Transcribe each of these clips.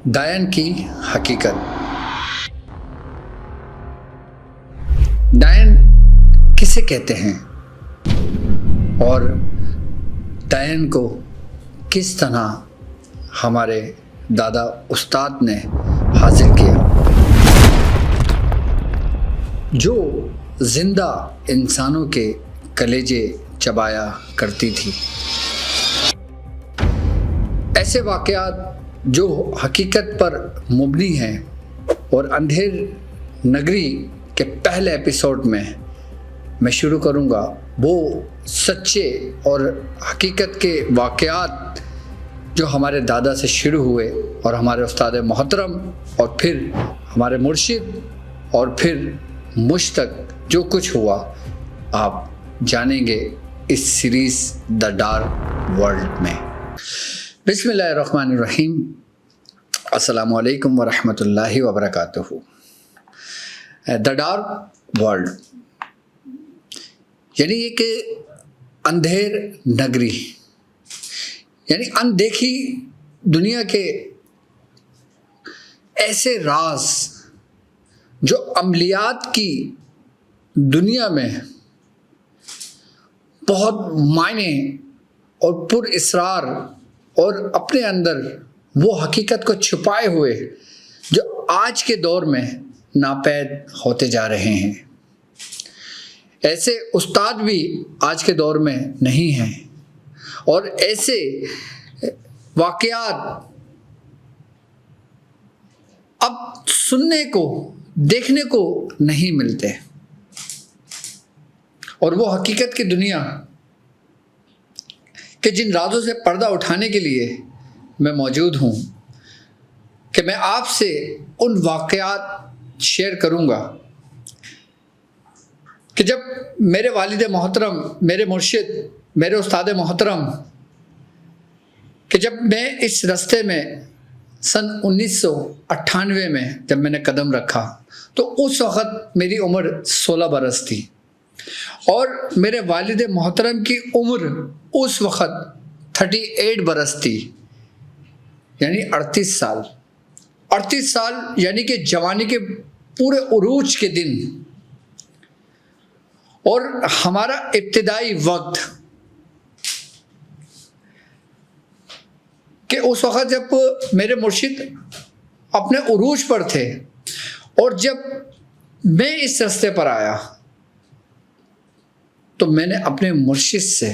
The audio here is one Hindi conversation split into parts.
डायन की हकीकत। डायन किसे कहते हैं और डायन को किस तरह हमारे दादा उस्ताद ने हासिल किया, जो जिंदा इंसानों के कलेजे चबाया करती थी। ऐसे वाक़यात जो हकीकत पर मुबनी हैं और अंधेर नगरी के पहले एपिसोड में मैं शुरू करूंगा, वो सच्चे और हकीकत के वाक़यात जो हमारे दादा से शुरू हुए और हमारे उस्ताद मोहतरम और फिर हमारे मुर्शिद और फिर मुझ तक जो कुछ हुआ, आप जानेंगे इस सीरीज़ द डार्क वर्ल्ड में। बिस्मिल्लाहिर्रहमानिर्रहीम। अस्सलामु अलैकुम वरहमतुल्लाहि वबरकातुहू। द डार्क वर्ल्ड यानी एक अंधेर नगरी, यानी अनदेखी दुनिया के ऐसे राज जो अमलियात की दुनिया में बहुत मायने और पुरअसरार और अपने अंदर वो हकीकत को छुपाए हुए जो आज के दौर में नापैद होते जा रहे हैं। ऐसे उस्ताद भी आज के दौर में नहीं हैं और ऐसे वाक़यात अब सुनने को देखने को नहीं मिलते। और वो हकीकत की दुनिया कि जिन राजों से पर्दा उठाने के लिए मैं मौजूद हूँ, कि मैं आपसे उन वाक़यात शेयर करूँगा कि जब मेरे वालिद मोहतरम, मेरे मुर्शिद, मेरे उस्ताद मोहतरम, कि जब मैं इस रास्ते में सन 1998 में जब मैंने कदम रखा, तो उस वक़्त मेरी उम्र 16 बरस थी और मेरे वालिद मोहतरम की उम्र उस वक़्त 38 बरस थी, यानी 38 साल। 38 साल यानी कि जवानी के पूरे उरूज के दिन। और हमारा इब्तिदाई वक्त कि उस वक़्त जब मेरे मुर्शिद अपने उरूज पर थे और जब मैं इस रास्ते पर आया, तो मैंने अपने मुर्शिद से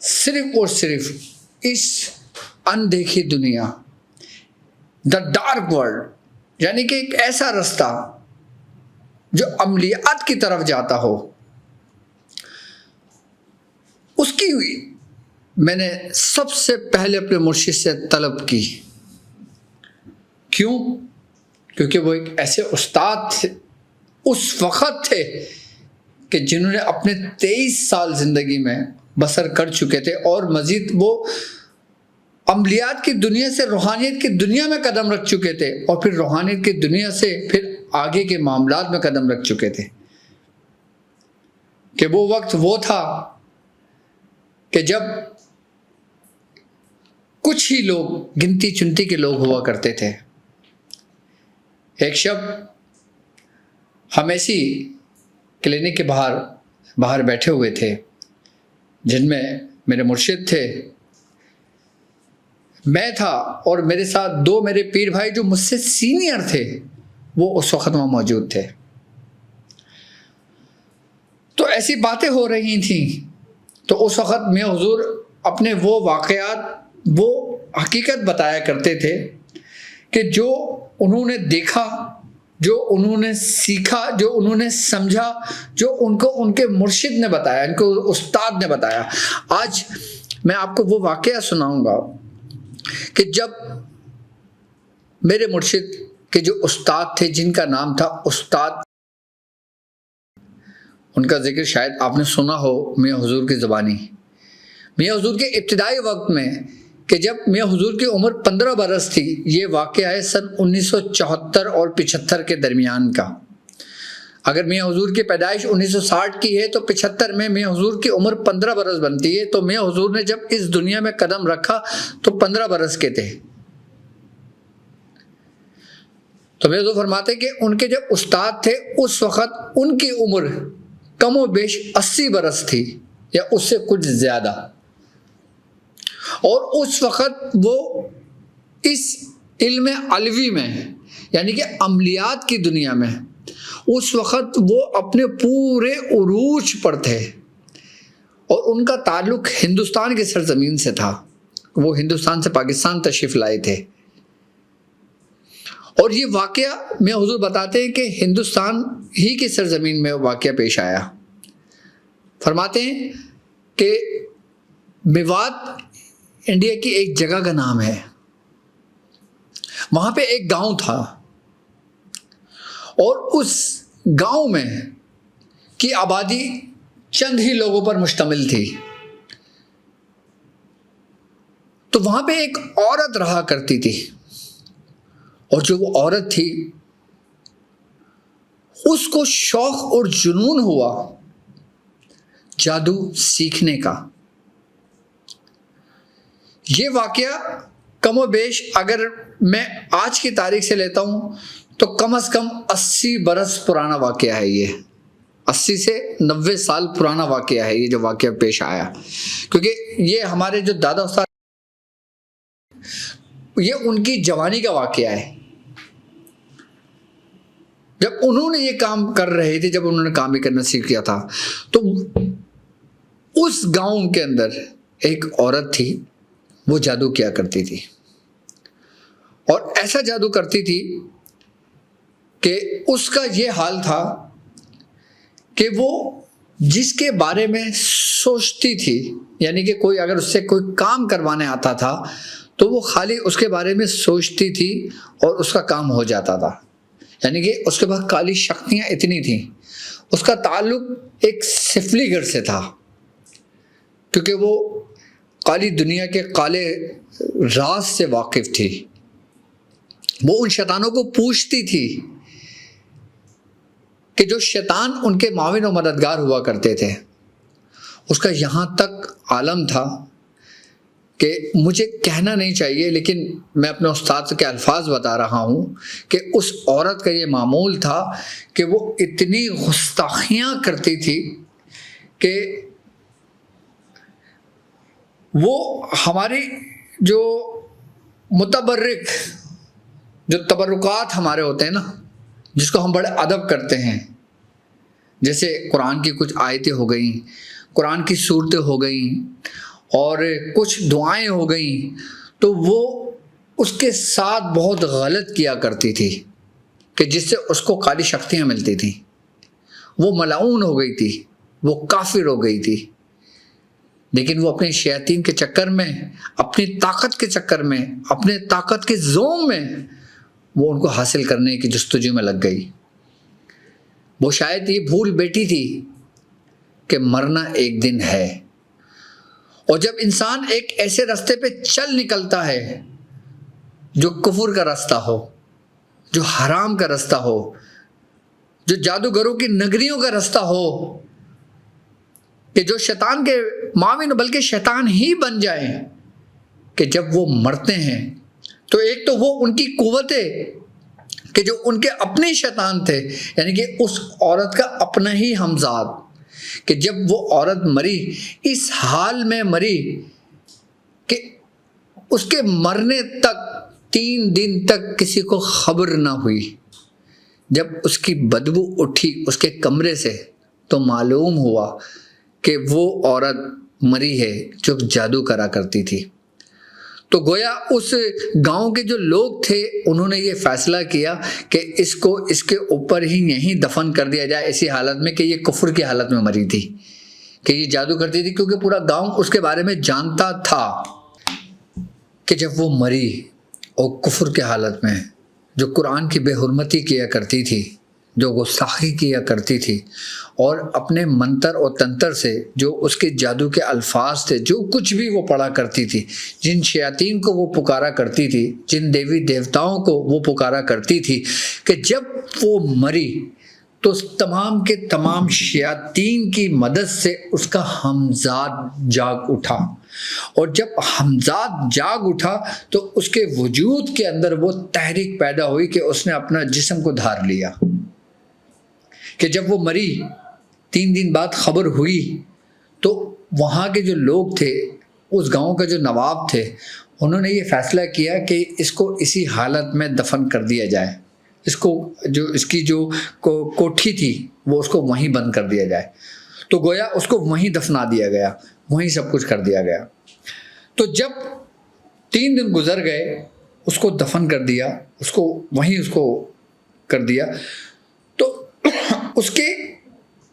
सिर्फ और सिर्फ इस अनदेखी दुनिया, द डार्क वर्ल्ड, यानी कि एक ऐसा रास्ता जो अमलियात की तरफ जाता हो, उसकी मैंने सबसे पहले अपने मुर्शिद से तलब की। क्यों? क्योंकि वो एक ऐसे उस्ताद थे, उस वक़्त थे कि जिन्होंने अपने 23 साल ज़िंदगी में बसर कर चुके थे और मज़ीद वो अमलियात की दुनिया से रूहानियत की दुनिया में कदम रख चुके थे और फिर रूहानियत की दुनिया से फिर आगे के मामलात में कदम रख चुके थे। कि वो वक्त वो था कि जब कुछ ही लोग, गिनती चुनती के लोग हुआ करते थे। एक शब हम ऐसी क्लिनिक के बाहर बैठे हुए थे, जिनमें मेरे मुर्शिद थे, मैं था और मेरे साथ दो मेरे पीर भाई जो मुझसे सीनियर थे, वो उस वक़्त वहाँ मौजूद थे। तो ऐसी बातें हो रही थी। तो उस वक़्त मैं हुजूर अपने वो वाक़यात, वो हकीकत बताया करते थे कि जो उन्होंने देखा, जो उन्होंने सीखा, जो उन्होंने समझा, जो उनको उनके मुर्शिद ने बताया, इनको उस्ताद ने बताया। आज मैं आपको वो वाक़या सुनाऊंगा कि जब मेरे मुर्शिद के जो उस्ताद थे, जिनका नाम था उस्ताद, उनका जिक्र शायद आपने सुना हो मियाँ हुजूर की ज़बानी। मियाँ हुजूर के इब्तिदाई वक्त में कि जब मियाँ हुजूर की उम्र 15 बरस थी, ये वाक़या है सन 1974 और 75 के दरमियान का। अगर मियाँ हुजूर की पैदाइश 1960 की है तो 75 में मियाँ हुजूर की उम्र 15 बरस बनती है। तो मियाँ हुजूर ने जब इस दुनिया में कदम रखा तो 15 बरस के थे। तो मेरे तो फरमाते कि उनके जब उस्ताद थे उस वक़्त उनकी उम्र कमो बेश 80 बरस थी या उससे कुछ ज़्यादा, और उस वक़्त वो इस इल्म अलवी में यानी कि अमलियात की दुनिया में उस वक़्त वो अपने पूरे उरूज पर थे, और उनका ताल्लुक़ हिंदुस्तान की सरज़मीन से था। वो हिंदुस्तान से पाकिस्तान तशरीफ़ लाए थे, और ये वाक़या में हुज़ूर बताते हैं कि हिंदुस्तान ही की सरज़मीन में वाक़या पेश आया। फरमाते हैं कि मेवात इंडिया की एक जगह का नाम है, वहाँ पे एक गांव था, और उस गांव में की आबादी चंद ही लोगों पर मुश्तमिल थी। तो वहाँ पे एक औरत रहा करती थी, और जो वो औरत थी उसको शौक़ और जुनून हुआ जादू सीखने का। ये वाक़या कमोबेश अगर मैं आज की तारीख से लेता हूँ तो कम से कम 80 बरस पुराना वाक़या है। ये 80 से 90 साल पुराना वाक़या है ये जो वाक़या पेश आया, क्योंकि ये हमारे जो दादा उस्ताद ये उनकी जवानी का वाक़या है। जब उन्होंने ये काम कर रहे थे, जब उन्होंने काम ही करना सीख किया था, तो उस गांव के अंदर एक औरत थी, वो जादू किया करती थी, और ऐसा जादू करती थी कि उसका ये हाल था कि वो जिसके बारे में सोचती थी, यानी कि कोई अगर उससे कोई काम करवाने आता था तो वो खाली उसके बारे में सोचती थी और उसका काम हो जाता था। यानी कि उसके पास काली शक्तियाँ इतनी थीं। उसका ताल्लुक एक सिफलीगर से था, क्योंकि वो काली दुनिया के काले राज से वाकिफ़ थी। वो उन शैतानों को पूछती थी कि जो शैतान उनके माविन और मददगार हुआ करते थे। उसका यहाँ तक आलम था कि मुझे कहना नहीं चाहिए, लेकिन मैं अपने उस्ताद के अल्फाज बता रहा हूँ कि उस औरत का ये मामूल था कि वो इतनी गुस्ताखियाँ करती थी कि वो हमारी जो मुतबर्रिक जो तबरुकात हमारे होते हैं ना, जिसको हम बड़े अदब करते हैं, जैसे कुरान की कुछ आयतें हो गई, कुरान की सूरतें हो गई और कुछ दुआएं हो गई, तो वो उसके साथ बहुत गलत किया करती थी कि जिससे उसको काली शक्तियाँ मिलती थी। वो मलाऊन हो गई थी, वो काफिर हो गई थी, लेकिन वो अपने शैतान के चक्कर में, अपनी ताकत के चक्कर में, अपने ताकत के जोम में वो उनको हासिल करने की जस्तजू में लग गई। वो शायद ये भूल बैठी थी कि मरना एक दिन है, और जब इंसान एक ऐसे रास्ते पे चल निकलता है जो कुफर का रास्ता हो, जो हराम का रास्ता हो, जो जादूगरों की नगरियों का रास्ता हो, कि जो शैतान के माविन बल्कि शैतान ही बन जाए, कि जब वो मरते हैं तो एक तो वो उनकी कुव्वतें कि जो उनके अपने शैतान थे, यानी कि उस औरत का अपना ही हमजाद, कि जब वो औरत मरी इस हाल में मरी कि उसके मरने तक 3 दिन तक किसी को खबर ना हुई। जब उसकी बदबू उठी उसके कमरे से तो मालूम हुआ कि वो औरत मरी है जो जादू करा करती थी। तो गोया उस गांव के जो लोग थे उन्होंने ये फैसला किया कि इसको इसके ऊपर ही यहीं दफन कर दिया जाए, ऐसी हालत में कि ये कुफ्र की हालत में मरी थी, कि ये जादू करती थी, क्योंकि पूरा गांव उसके बारे में जानता था कि जब वो मरी और कुफ्र की हालत में, जो कुरान की बेहुरमती किया करती थी, जो गुस्ताखी किया करती थी, और अपने मंतर और तंत्र से जो उसके जादू के अल्फाज थे, जो कुछ भी वो पढ़ा करती थी, जिन शयातीन को वो पुकारा करती थी, जिन देवी देवताओं को वो पुकारा करती थी, कि जब वो मरी तो तमाम के तमाम शयातीन की मदद से उसका हमजाद जाग उठा, और जब हमजाद जाग उठा तो उसके वजूद के अंदर वो तहरीक पैदा हुई कि उसने अपना जिस्म को धार लिया। कि जब वो मरी 3 दिन बाद खबर हुई तो वहाँ के जो लोग थे, उस गांव का जो नवाब थे, उन्होंने ये फैसला किया कि इसको इसी हालत में दफन कर दिया जाए। इसको जो इसकी जो कोठी थी वो उसको वहीं बंद कर दिया जाए। तो गोया उसको वहीं दफना दिया गया, वहीं सब कुछ कर दिया गया। तो जब 3 दिन गुजर गए, उसको दफन कर दिया, उसको वहीं उसको कर दिया। तो उसके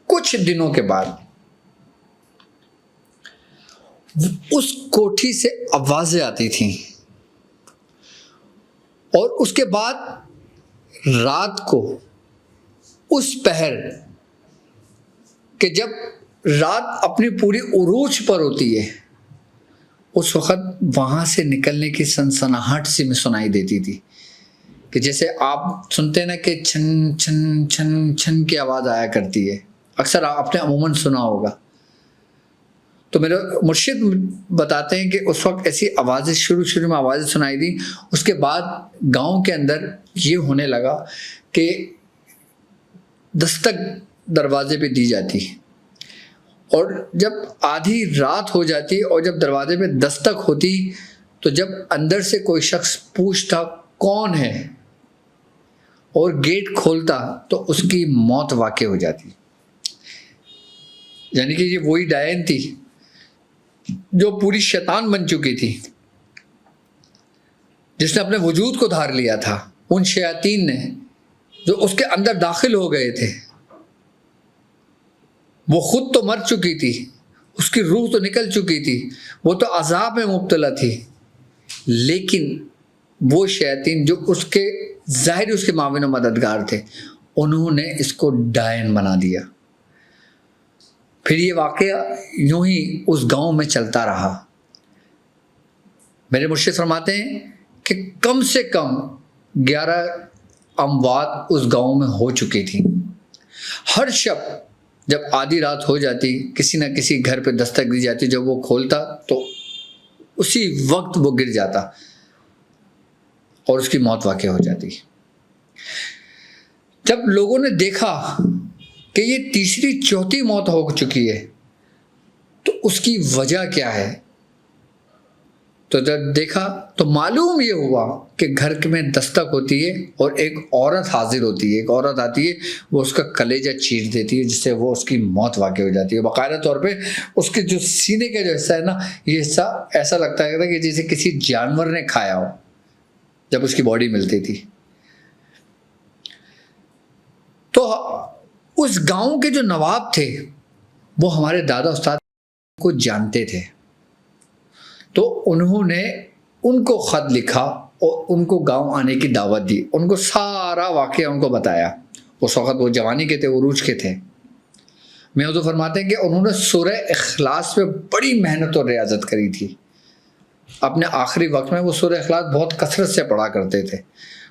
कुछ दिनों के बाद उस कोठी से आवाजें आती थीं, और उसके बाद रात को उस पहर कि जब रात अपनी पूरी उरूज पर होती है, उस वक़्त वहाँ से निकलने की सनसनाहट सी में सुनाई देती थी कि जैसे आप सुनते हैं ना कि छन छन छन छन की आवाज़ आया करती है, अक्सर आपने अमूमन सुना होगा। तो मेरे मुर्शिद बताते हैं कि उस वक्त ऐसी आवाज़ें शुरू में आवाज़ें सुनाई दी। उसके बाद गांव के अंदर ये होने लगा कि दस्तक दरवाजे पे दी जाती, और जब आधी रात हो जाती और जब दरवाजे पे दस्तक होती, तो जब अंदर से कोई शख्स पूछता कौन है और गेट खोलता, तो उसकी मौत वाक़ई हो जाती। यानी कि ये वही डायन थी जो पूरी शैतान बन चुकी थी, जिसने अपने वजूद को धार लिया था। उन शयातीन ने जो उसके अंदर दाखिल हो गए थे, वो खुद तो मर चुकी थी, उसकी रूह तो निकल चुकी थी, वो तो अजाब में मुब्तला थी, लेकिन वो शयातीन जो उसके ज़ाहिर उसके माविन मददगार थे, उन्होंने इसको डायन बना दिया। फिर ये वाक़या यूं ही उस गांव में चलता रहा। मेरे मुर्शिद फरमाते हैं कि कम से कम 11 अमवात उस गांव में हो चुकी थी। हर शब जब आधी रात हो जाती, किसी न किसी घर पे दस्तक दी जाती, जब वो खोलता तो उसी वक्त वो गिर जाता और उसकी मौत वाक़ई हो जाती। जब लोगों ने देखा कि ये तीसरी चौथी मौत हो चुकी है, तो उसकी वजह क्या है, तो जब देखा तो मालूम ये हुआ कि घर में दस्तक होती है और एक औरत हाजिर होती है। एक औरत आती है, वो उसका कलेजा चीर देती है, जिससे वो उसकी मौत वाक़ई हो जाती है। बाकायदा तौर पे उसके जो सीने का जो हिस्सा है ना, ये हिस्सा ऐसा लगता है कि जैसे किसी जानवर ने खाया हो जब उसकी बॉडी मिलती थी। तो उस गांव के जो नवाब थे वो हमारे दादा उस्ताद को जानते थे, तो उन्होंने उनको ख़त लिखा और उनको गांव आने की दावत दी। उनको सारा वाक़या उनको बताया। उस वक़्त वो जवानी के थे, उरूज के थे। मैं तो फरमाते हैं कि उन्होंने सूरह इखलास पे बड़ी मेहनत और रियाजत करी थी। अपने आखिरी वक्त में वो सूरह इखलास बहुत कसरत से पढ़ा करते थे,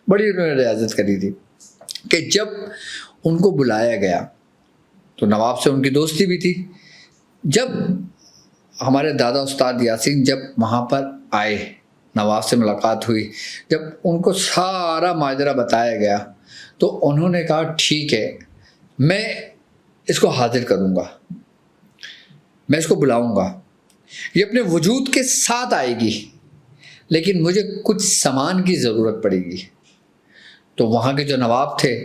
बड़ी उन्होंने रियाजत करी थी। कि जब उनको बुलाया गया तो नवाब से उनकी दोस्ती भी थी। जब हमारे दादा उस्ताद यासीन जब वहाँ पर आए, नवाब से मुलाकात हुई, जब उनको सारा माजरा बताया गया, तो उन्होंने कहा ठीक है, मैं इसको हाजिर करूँगा, मैं इसको बुलाऊँगा, ये अपने वजूद के साथ आएगी, लेकिन मुझे कुछ सामान की ज़रूरत पड़ेगी। तो वहाँ के जो नवाब थे,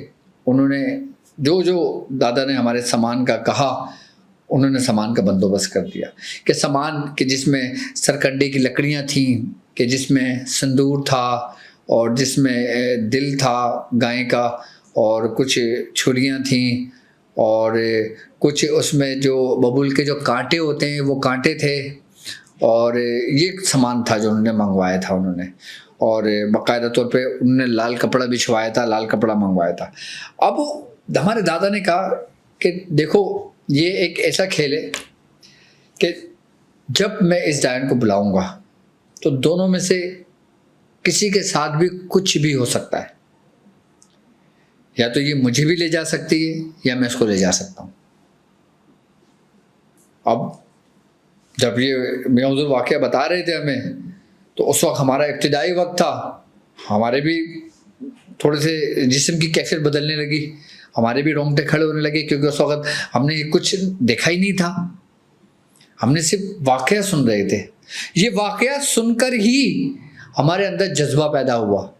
उन्होंने जो जो दादा ने हमारे सामान का कहा, उन्होंने सामान का बंदोबस्त कर दिया। कि सामान कि जिसमें सरकंडे की लकड़ियाँ थीं, कि जिसमें संदूर था और जिसमें दिल था गाय का, और कुछ छुरियाँ थीं, और कुछ उसमें जो बबूल के जो कांटे होते हैं वो कांटे थे, और ये सामान था जो उन्होंने मंगवाया था उन्होंने। और बाकायदा तौर पे उन्होंने लाल कपड़ा बिछवाया था, लाल कपड़ा मंगवाया था। अब हमारे दादा ने कहा कि देखो ये एक ऐसा खेल है कि जब मैं इस डायन को बुलाऊंगा तो दोनों में से किसी के साथ भी कुछ भी हो सकता है। या तो ये मुझे भी ले जा सकती है या मैं इसको ले जा सकता हूँ। अब जब ये मियां हुजूर वाक़या बता रहे थे हमें, तो उस वक्त हमारा इब्तिदाई वक्त था, हमारे भी थोड़े से जिस्म की कैफियत बदलने लगी, हमारे भी रोंगटे खड़े होने लगे, क्योंकि उस वक्त हमने कुछ देखा ही नहीं था, हमने सिर्फ वाक़या सुन रहे थे। ये वाक़या सुनकर ही हमारे अंदर जज्बा पैदा हुआ,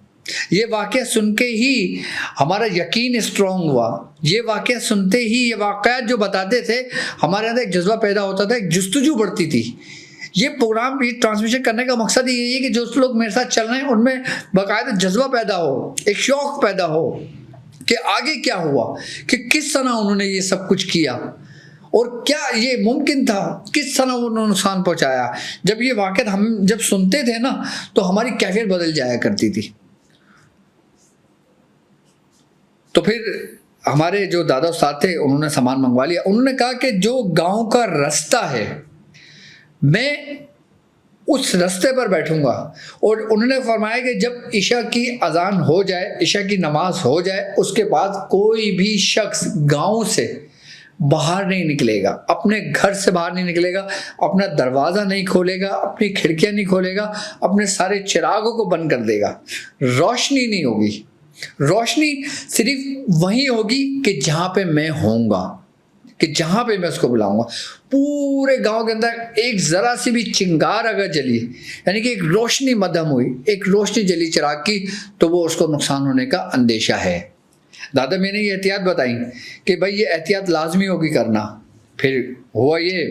ये वाक़या सुन के ही हमारा यकीन स्ट्रॉन्ग हुआ, ये वाक़या सुनते ही, ये वाक़यात जो बताते थे, हमारे अंदर एक जज्बा पैदा होता था, एक जुस्तजू बढ़ती थी। ये प्रोग्राम, ये ट्रांसमिशन करने का मकसद यही है कि जो लोग मेरे साथ चल रहे हैं उनमें बाकायदा जज्बा पैदा हो, एक शौक़ पैदा हो कि आगे क्या हुआ, कि किस तरह उन्होंने ये सब कुछ किया और क्या ये मुमकिन था, किस तरह उन्होंने नुकसान पहुँचाया। जब ये वाक़या हम जब सुनते थे ना, तो हमारी कैफियत बदल जाया करती थी। तो फिर हमारे जो दादा उस्ताद थे उन्होंने सामान मंगवा लिया। उन्होंने कहा कि जो गांव का रास्ता है, मैं उस रास्ते पर बैठूंगा। और उन्होंने फरमाया कि जब ईशा की अजान हो जाए, ईशा की नमाज हो जाए, उसके बाद कोई भी शख्स गांव से बाहर नहीं निकलेगा, अपने घर से बाहर नहीं निकलेगा, अपना दरवाज़ा नहीं खोलेगा, अपनी खिड़कियां नहीं खोलेगा, अपने सारे चिरागों को बंद कर देगा। रोशनी नहीं होगी, रोशनी सिर्फ वहीं होगी कि जहाँ पे मैं होऊंगा, कि जहाँ पे मैं उसको बुलाऊंगा। पूरे गांव के अंदर एक ज़रा सी भी चिंगार अगर जली, यानी कि एक रोशनी मध्यम हुई, एक रोशनी जली चिराग की, तो वो उसको नुकसान होने का अंदेशा है। दादा मैंने ये एहतियात बताई कि भाई ये एहतियात लाजमी होगी करना। फिर हुआ ये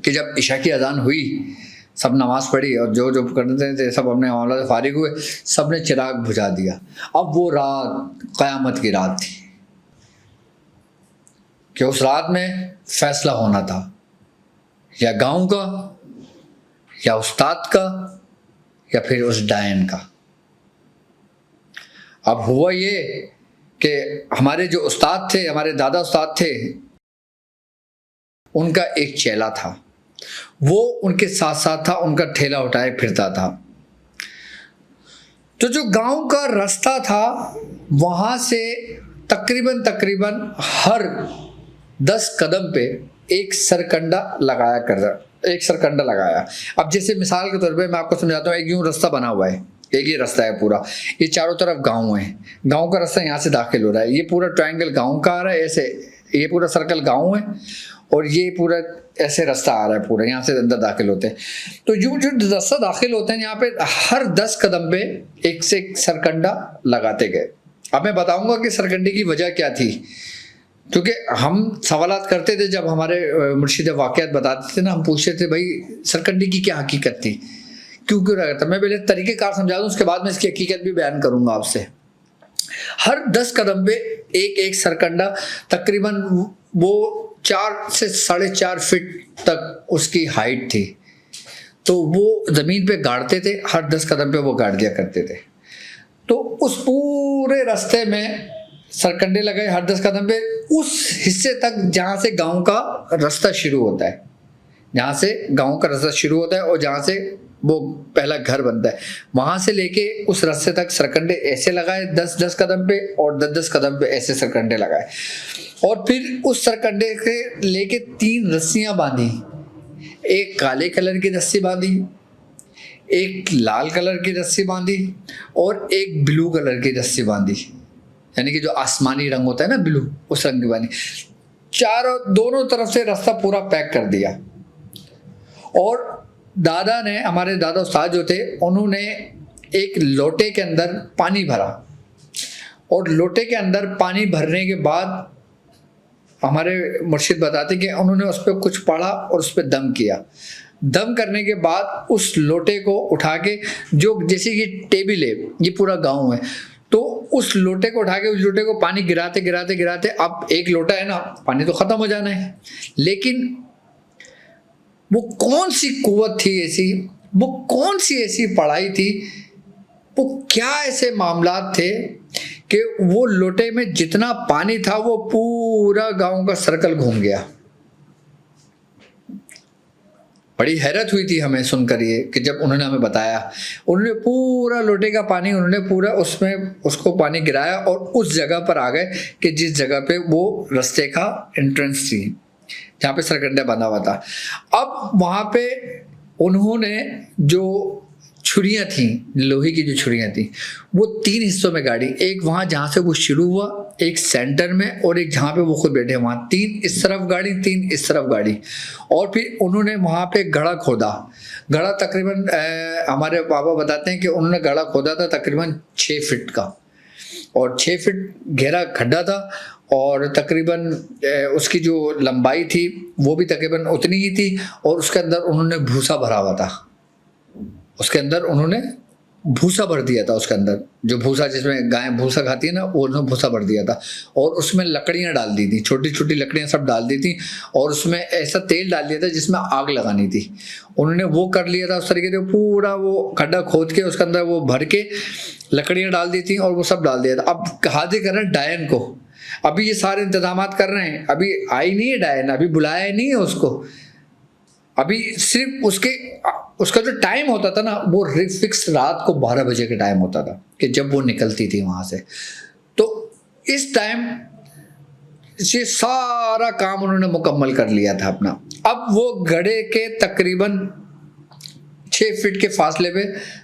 कि जब इशा की अजान हुई, सब नमाज़ पढ़ी और जो जो करते थे सब अपने मामला से फारिग हुए, सब ने चिराग बुझा दिया। अब वो रात क़यामत की रात थी कि उस रात में फ़ैसला होना था, या गांव का, या उस्ताद का, या फिर उस डायन का। अब हुआ ये कि हमारे जो उस्ताद थे, हमारे दादा उस्ताद थे, उनका एक चेला था, वो उनके साथ साथ था, उनका ठेला उठाए फिरता था। तो जो गांव का रास्ता था, वहाँ से तकरीबन हर 10 कदम पे एक सरकंडा लगाया एक सरकंडा लगाया। अब जैसे मिसाल के तौर पे मैं आपको समझाता हूँ, एक यूँ रास्ता बना हुआ है, एक ये रास्ता है पूरा, ये चारों तरफ गांव है, गांव का रास्ता यहाँ से दाखिल हो रहा है, ये पूरा ट्रायंगल गांव का आ रहा है, ऐसे ये पूरा सर्कल गांव है, और ये पूरा ऐसे रास्ता आ रहा है पूरा, यहाँ से अंदर दाखिल होते हैं। तो यूँ जो रास्ता दाखिल होते हैं, यहाँ पे हर 10 कदम पे एक से एक सरकंडा लगाते गए। अब मैं बताऊंगा कि सरकंडे की वजह क्या थी, क्योंकि हम सवालात करते थे जब हमारे मुर्शिद वाक़यात बताते थे ना, हम पूछते थे भाई सरकंडे की क्या हकीकत थी, क्यों रहा था। मैं पहले तरीक़ेकार समझा दूँ, उसके बाद मैं इसकी हकीकत भी बयान करूँगा आपसे। हर 10 कदम पे एक एक सरकंडा, तकरीबन वो 4 से 4.5 फीट तक उसकी हाइट थी, तो वो ज़मीन पे गाड़ते थे, हर 10 कदम पे वो गाड़ दिया करते थे। तो उस पूरे रास्ते में सरकंडे लगाए हर 10 कदम पे, उस हिस्से तक जहाँ से गांव का रास्ता शुरू होता है, जहाँ से गांव का रास्ता शुरू होता है और जहाँ से वो पहला घर बनता है, वहाँ से लेके उस रास्ते तक सरकंडे ऐसे लगाए 10-10 कदम पे, और 10-10 कदम पे ऐसे सरकंडे लगाए। और फिर उस सरकंडे के लेके 3 रस्सियाँ बांधी, एक काले कलर की रस्सी बांधी, एक लाल कलर की रस्सी बांधी, और एक ब्लू कलर की रस्सी बांधी, यानी कि जो आसमानी रंग होता है ना ब्लू, उस रंग की बांधी। दोनों तरफ से रास्ता पूरा पैक कर दिया। और दादा ने, हमारे दादा उस्ताद जो थे, उन्होंने एक लोटे के अंदर पानी भरा, और लोटे के अंदर पानी भरने के बाद हमारे मुर्शिद बताते कि उन्होंने उस पर कुछ पढ़ा और उस पर दम किया। दम करने के बाद उस लोटे को उठा के, जो जैसे ये टेबल है, ये पूरा गांव है, तो उस लोटे को उठा के उस लोटे को पानी गिराते गिराते गिराते, अब एक लोटा है ना, पानी तो ख़त्म हो जाना है, लेकिन वो कौन सी कुव्वत थी ऐसी, वो कौन सी ऐसी पढ़ाई थी, वो क्या ऐसे मामलात थे कि वो लोटे में जितना पानी था वो पूरा गांव का सर्कल घूम गया। बड़ी हैरत हुई थी हमें सुनकर ये कि जब उन्होंने हमें बताया, उन्होंने पूरा लोटे का पानी, उन्होंने पूरा उसमें उसको पानी गिराया और उस जगह पर आ गए कि जिस जगह पे वो रास्ते का एंट्रेंस थी, जहाँ पे सरकंडा बंधा हुआ था। अब वहाँ पे उन्होंने जो छुरियाँ थी, लोहे की जो छुरियाँ थी, वो 3 हिस्सों में गाड़ी, एक वहाँ जहाँ से वो शुरू हुआ, एक सेंटर में और एक जहाँ पे वो खुद बैठे, वहाँ 3 इस तरफ गाड़ी, 3 इस तरफ गाड़ी। और फिर उन्होंने वहाँ पे गड्ढा खोदा। गड्ढा तकरीबन हमारे पापा बताते हैं कि उन्होंने गड्ढा खोदा था तकरीबन 6 फीट का, और 6 फीट गहरा गड्ढा था, और तकरीबन उसकी जो लंबाई थी वो भी तकरीबन उतनी ही थी, और उसके अंदर उन्होंने भूसा भरा हुआ था। उसके अंदर उन्होंने भूसा भर दिया था, उसके अंदर जो भूसा जिसमें गाय भूसा खाती है ना, वो उन्होंने भूसा भर दिया था, और उसमें लकड़ियाँ डाल दी थी, छोटी छोटी लकड़ियाँ सब डाल दी थी, और उसमें ऐसा तेल डाल दिया था जिसमें आग लगानी थी। उन्होंने वो कर लिया था उस तरीके से, पूरा वो गड्ढा खोद के उसके अंदर वो भर के लकड़ियाँ डाल दी थी और वो सब डाल दिया था। अब हाजिर कर रहे हैं डायन को, अभी ये सारे इंतजाम कर रहे हैं, अभी आई नहीं है डायन, अभी बुलाया नहीं है उसको, अभी सिर्फ उसका जो टाइम होता था ना, वो फिक्स रात को 12 बजे का टाइम होता था कि जब वो निकलती थी वहां से। तो इस टाइम ये सारा काम उन्होंने मुकम्मल कर लिया था अपना। अब वो गड्ढे के तकरीबन 6 फीट के फासले पे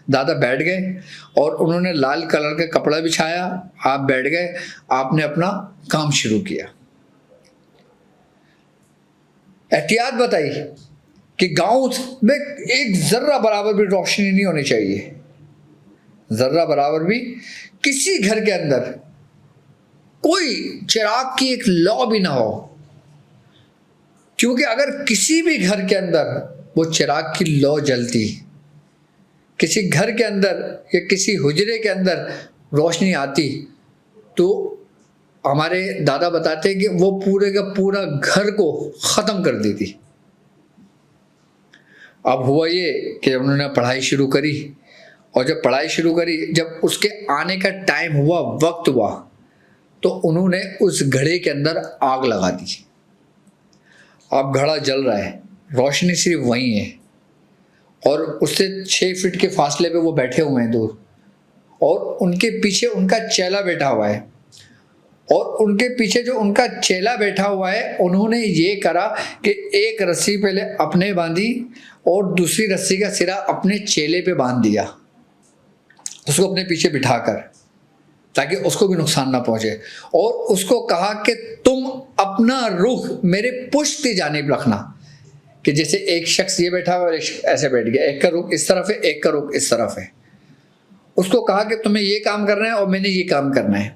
दादा बैठ गए, और उन्होंने लाल कलर का कपड़ा बिछाया, आप बैठ गए, आपने अपना काम शुरू किया। एहतियात बताई कि गांव में एक जर्रा बराबर भी रोशनी नहीं होनी चाहिए, जर्रा बराबर भी किसी घर के अंदर कोई चिराग की एक लौ भी ना हो, क्योंकि अगर किसी भी घर के अंदर वो चिराग की लौ जलती, किसी घर के अंदर या किसी हुजरे के अंदर रोशनी आती, तो हमारे दादा बताते हैं कि वो पूरे का पूरा घर को ख़त्म कर देती। अब हुआ ये कि उन्होंने पढ़ाई शुरू करी, और जब पढ़ाई शुरू करी, जब उसके आने का टाइम हुआ, वक्त हुआ, तो उन्होंने उस घड़े के अंदर आग लगा दी। अब घड़ा जल रहा है, रोशनी सिर्फ वहीं है, और उससे 6 फीट के फासले पे वो बैठे हुए हैं दूर, और उनके पीछे उनका चेला बैठा हुआ है, और उनके पीछे जो उनका चेला बैठा हुआ है, उन्होंने ये करा कि एक रस्सी पहले अपने बांधी और दूसरी रस्सी का सिरा अपने चेले पे बांध दिया, उसको अपने पीछे बिठाकर, ताकि उसको भी नुकसान ना पहुंचे, और उसको कहा कि तुम अपना रुख मेरे पुश्त की जानिब रखना, कि जैसे एक शख्स ये बैठा हुआ और एक ऐसे बैठ गया, एक का रुख इस तरफ है, एक का रुख इस तरफ है। उसको कहा कि तुम्हें ये काम करना है और मैंने ये काम करना है।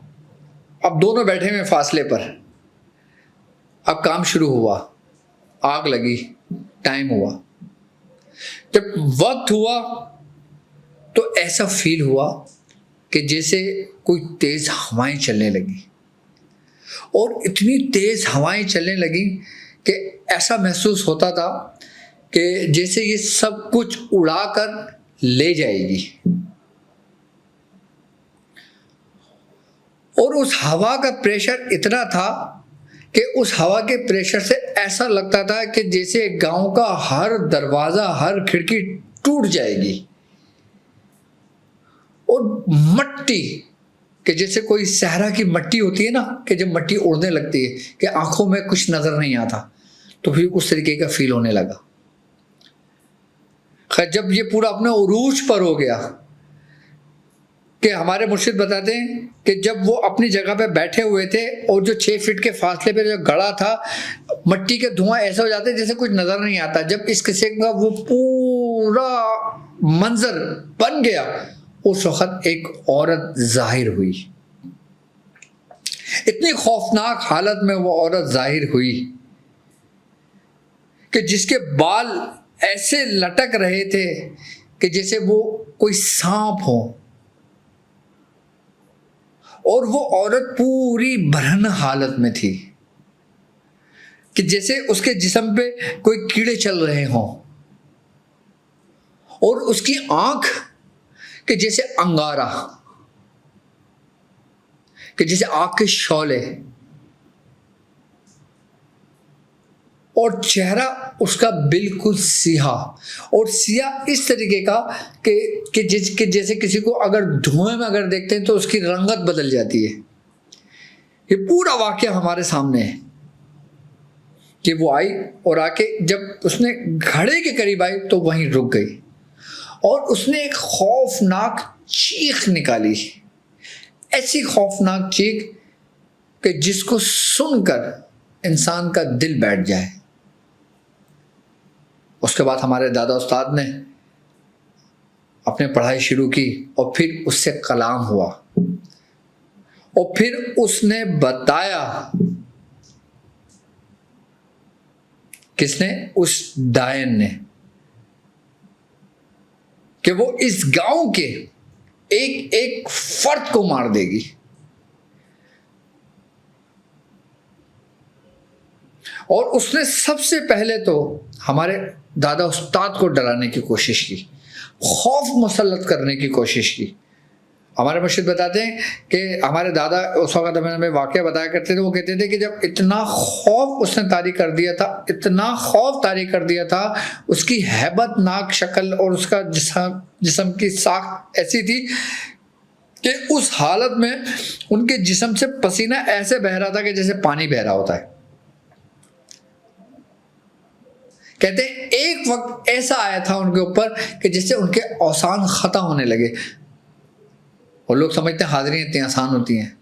अब दोनों बैठे हुए फासले पर, अब काम शुरू हुआ, आग लगी, टाइम हुआ, जब वक्त हुआ तो ऐसा फील हुआ कि जैसे कोई तेज हवाएं चलने लगी, और इतनी तेज हवाएं चलने लगी कि ऐसा महसूस होता था कि जैसे ये सब कुछ उड़ाकर ले जाएगी। और उस हवा का प्रेशर इतना था कि उस हवा के प्रेशर से ऐसा लगता था कि जैसे गांव का हर दरवाजा, हर खिड़की टूट जाएगी। और मट्टी कि जैसे कोई सहरा की मट्टी होती है ना, कि जब मट्टी उड़ने लगती है कि आंखों में कुछ नजर नहीं आता, तो फिर उस तरीके का फील होने लगा। खैर, जब ये पूरा अपने उरूज पर हो गया, कि हमारे मुर्शिद बताते हैं कि जब वो अपनी जगह पे बैठे हुए थे और जो 6 फीट के फासले पे जो गड़ा था, मट्टी के धुआं ऐसे हो जाते जैसे कुछ नजर नहीं आता। जब इस किस्से का वो पूरा मंजर बन गया, उस वक्त एक औरत जाहिर हुई। इतनी खौफनाक हालत में वो औरत जाहिर हुई कि जिसके बाल ऐसे लटक रहे थे कि जैसे वो कोई सांप हो, और वो औरत पूरी बरहन हालत में थी कि जैसे उसके जिस्म पे कोई कीड़े चल रहे हों, और उसकी आंख कि जैसे अंगारा, कि जैसे आग के शौले, और चेहरा उसका बिल्कुल सिया, और सिया इस तरीके का कि जैसे किसी को अगर धुएं में अगर देखते हैं तो उसकी रंगत बदल जाती है। ये पूरा वाकया हमारे सामने है कि वो आई और आके जब उसने घड़े के करीब आई तो वहीं रुक गई और उसने एक खौफनाक चीख निकाली, ऐसी खौफनाक चीख कि जिसको सुनकर इंसान का दिल बैठ जाए। उसके बाद हमारे दादा उस्ताद ने अपने पढ़ाई शुरू की और फिर उससे कलाम हुआ और फिर उसने बताया, किसने? उस डायन ने, कि वो इस गांव के एक एक फर्द को मार देगी। और उसने सबसे पहले तो हमारे दादा उस्ताद को डराने की कोशिश की, खौफ मुसल्लत करने की कोशिश की। हमारे मुर्शिद बताते हैं कि हमारे दादा उस वक्त हमें वाक़या बताया करते थे, वो कहते थे कि जब इतना खौफ उसने तारी कर दिया था, इतना खौफ तारी कर दिया था, उसकी हैबतनाक शक्ल और उसका जिस्म की साख ऐसी थी कि उस हालत में उनके जिस्म से पसीना ऐसे बह रहा था कि जैसे पानी बह रहा होता है। कहते हैं एक वक्त ऐसा आया था उनके ऊपर कि जिससे उनके औसान ख़त्म होने लगे। और लोग समझते हैं हाज़िरी इतनी आसान होती हैं।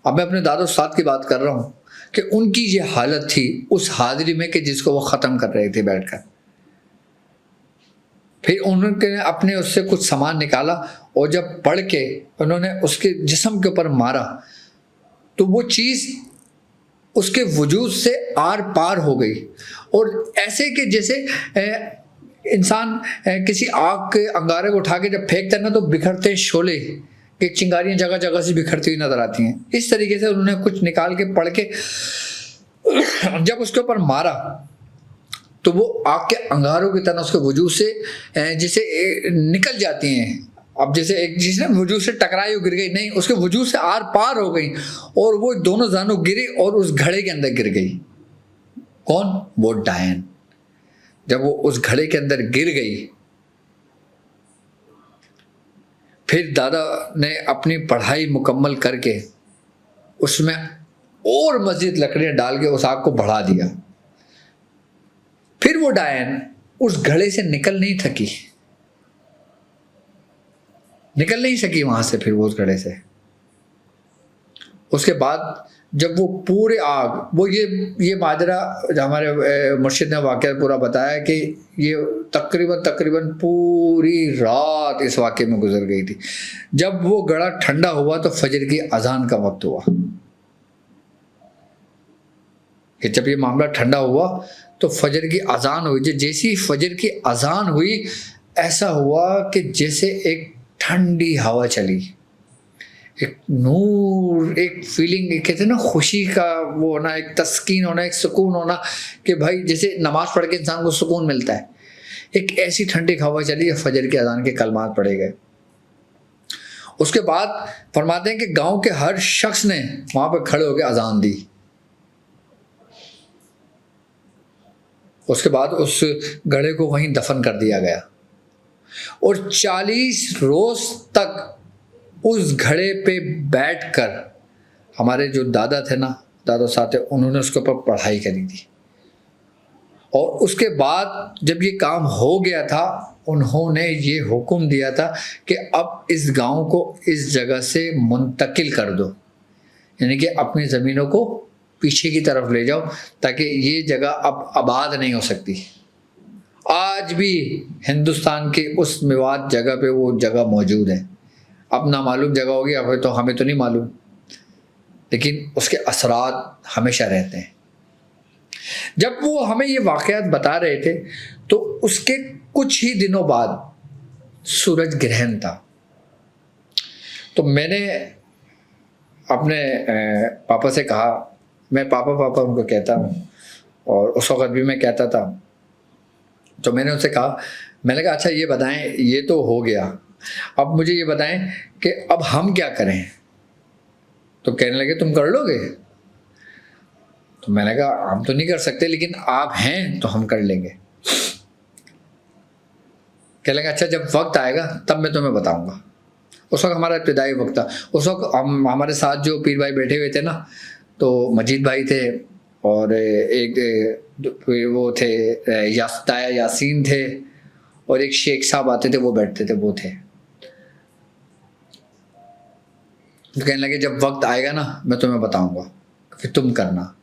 अब मैं अपने दादा उस्ताद की बात कर रहा हूँ कि उनकी ये हालत थी उस हाज़िरी में कि जिसको वो ख़त्म कर रहे थे बैठकर। फिर उन्होंने अपने उससे कुछ सामान निकाला और जब पढ़ के उन्होंने उसके जिस्म के ऊपर मारा तो वो चीज़ उसके वजूद से आर पार हो गई और ऐसे कि जैसे इंसान किसी आग के अंगारे को उठा के जब फेंकते हैं ना तो बिखरते शोले कि चिंगारियां जगह जगह से बिखरती हुई नजर आती हैं। इस तरीके से उन्होंने कुछ निकाल के पढ़ के जब उसके ऊपर मारा तो वो आग के अंगारों की तरह उसके वजूद से जैसे निकल जाती हैं। अब जैसे एक जिसने वजूद से टकराई गिर गई, नहीं, उसके वजूद से आर पार हो गई और वो दोनों जानों गिरी और उस घड़े के अंदर गिर गई। कौन? वो डायन। जब वो उस घड़े के अंदर गिर गई फिर दादा ने अपनी पढ़ाई मुकम्मल करके उसमें और मज़ीद लकड़ियां डाल के उस आग को बढ़ा दिया। फिर वो डायन उस घड़े से निकल नहीं सकी वहां से। फिर वो उस घड़े से उसके बाद जब वो पूरे आग, वो ये माजरा हमारे मुर्शिद ने वाक़या पूरा बताया कि ये तकरीबन पूरी रात इस वाक़े में गुजर गई थी। जब वो घड़ा ठंडा हुआ तो फजर की अजान का वक्त हुआ कि जब ये मामला ठंडा हुआ तो फजर की अजान हुई। जैसी फजर की अजान हुई ऐसा हुआ कि जैसे एक ठंडी हवा चली, एक नूर, एक फीलिंग, कहते हैं ना खुशी का वो होना, एक तस्कीन होना, एक सुकून होना कि भाई जैसे नमाज पढ़ के इंसान को सुकून मिलता है, एक ऐसी ठंडी हवा चली। फजर के अजान के कलमात पढ़े गए। उसके बाद फरमाते हैं कि गांव के हर शख्स ने वहां पर खड़े होकर अजान दी। उसके बाद उस घड़े को वहीं दफन कर दिया गया और 40 रोज तक उस घड़े पे बैठकर हमारे जो दादा थे ना, दादा साहब थे, उन्होंने उसके ऊपर पढ़ाई करी थी। और उसके बाद जब ये काम हो गया था उन्होंने ये हुक्म दिया था कि अब इस गांव को इस जगह से मुंतकिल कर दो, यानी कि अपनी ज़मीनों को पीछे की तरफ ले जाओ ताकि ये जगह अब आबाद नहीं हो सकती। आज भी हिंदुस्तान के उस मेवात जगह पे वो जगह मौजूद है। अब ना मालूम जगह होगी, अब तो हमें तो नहीं मालूम, लेकिन उसके असरात हमेशा रहते हैं। जब वो हमें ये वाक़यात बता रहे थे तो उसके कुछ ही दिनों बाद सूरज ग्रहण था। तो मैंने अपने पापा से कहा, मैं पापा उनको कहता हूँ और उस वक़्त भी मैं कहता था, तो मैंने उनसे कहा, मैंने कहा अच्छा ये बताएं, ये तो हो गया, अब मुझे ये बताएं कि अब हम क्या करें। तो कहने लगे तुम कर लोगे। तो मैंने कहा हम तो नहीं कर सकते, लेकिन आप हैं तो हम कर लेंगे। कह लेंगे अच्छा जब वक्त आएगा तब मैं तुम्हें बताऊंगा। उस वक्त हमारा इब्तिदाई वक्त था। उस वक्त हम हमारे साथ जो पीर भाई बैठे हुए थे ना, तो मजीद भाई थे और एक वो थे ताया यासीन थे और एक शेख साहब आते थे, वो बैठते थे, वो थे। तो कहने लगे जब वक्त आएगा ना मैं तुम्हें बताऊंगा, फिर तुम करना।